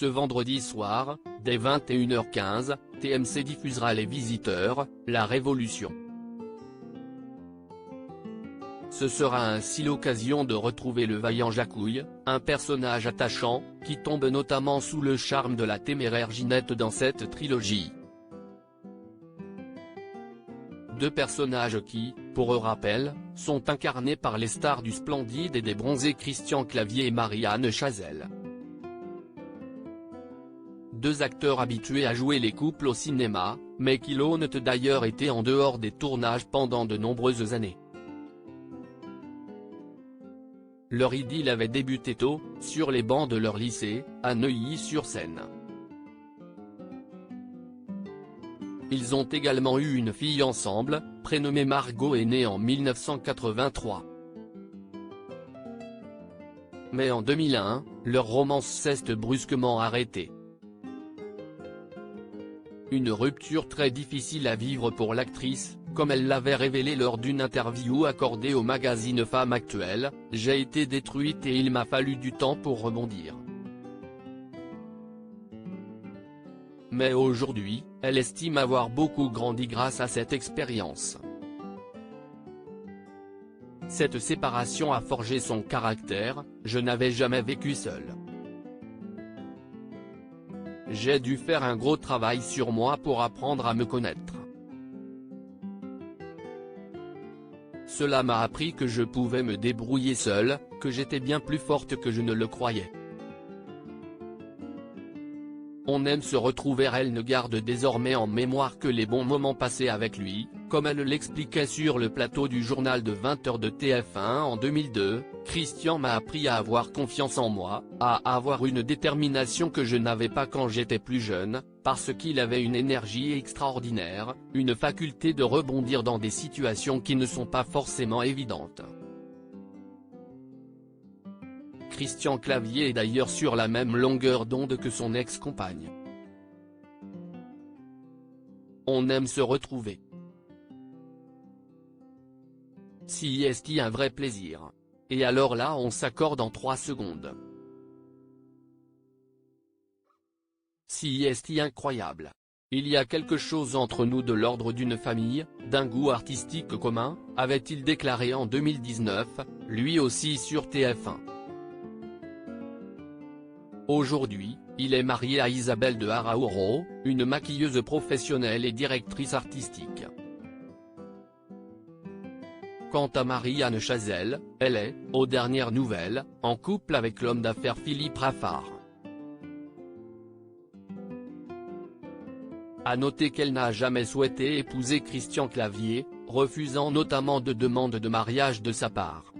Ce vendredi soir, dès 21h15, TMC diffusera Les Visiteurs, la Révolution. Ce sera ainsi l'occasion de retrouver le vaillant Jacouille, un personnage attachant, qui tombe notamment sous le charme de la téméraire Ginette dans cette trilogie. Deux personnages qui, pour rappel, sont incarnés par les stars du Splendide et des Bronzés Christian Clavier et Marie-Anne Chazelle. Deux acteurs habitués à jouer les couples au cinéma, mais qui l'ont d'ailleurs été en dehors des tournages pendant de nombreuses années. Leur idylle avait débuté tôt, sur les bancs de leur lycée, à Neuilly-sur-Seine. Ils ont également eu une fille ensemble, prénommée Margot et née en 1983. Mais en 2001, leur romance s'est brusquement arrêtée. Une rupture très difficile à vivre pour l'actrice, comme elle l'avait révélé lors d'une interview accordée au magazine Femme Actuelle, « J'ai été détruite et il m'a fallu du temps pour rebondir. » Mais aujourd'hui, elle estime avoir beaucoup grandi grâce à cette expérience. Cette séparation a forgé son caractère, je n'avais jamais vécu seule. J'ai dû faire un gros travail sur moi pour apprendre à me connaître. Cela m'a appris que je pouvais me débrouiller seule, que j'étais bien plus forte que je ne le croyais. On aime se retrouver. Elle ne garde désormais en mémoire que les bons moments passés avec lui, comme elle l'expliquait sur le plateau du journal de 20h de TF1 en 2002, Christian m'a appris à avoir confiance en moi, à avoir une détermination que je n'avais pas quand j'étais plus jeune, parce qu'il avait une énergie extraordinaire, une faculté de rebondir dans des situations qui ne sont pas forcément évidentes. Christian Clavier est d'ailleurs sur la même longueur d'onde que son ex-compagne. On aime se retrouver. Si est un vrai plaisir. Et alors là on s'accorde en 3 secondes. Si est incroyable. Il y a quelque chose entre nous de l'ordre d'une famille, d'un goût artistique commun, avait-il déclaré en 2019, lui aussi sur TF1. Aujourd'hui, il est marié à Isabelle de Araouro, une maquilleuse professionnelle et directrice artistique. Quant à Marie-Anne Chazelle, elle est, aux dernières nouvelles, en couple avec l'homme d'affaires Philippe Raffard. À noter qu'elle n'a jamais souhaité épouser Christian Clavier, refusant notamment de demandes de mariage de sa part.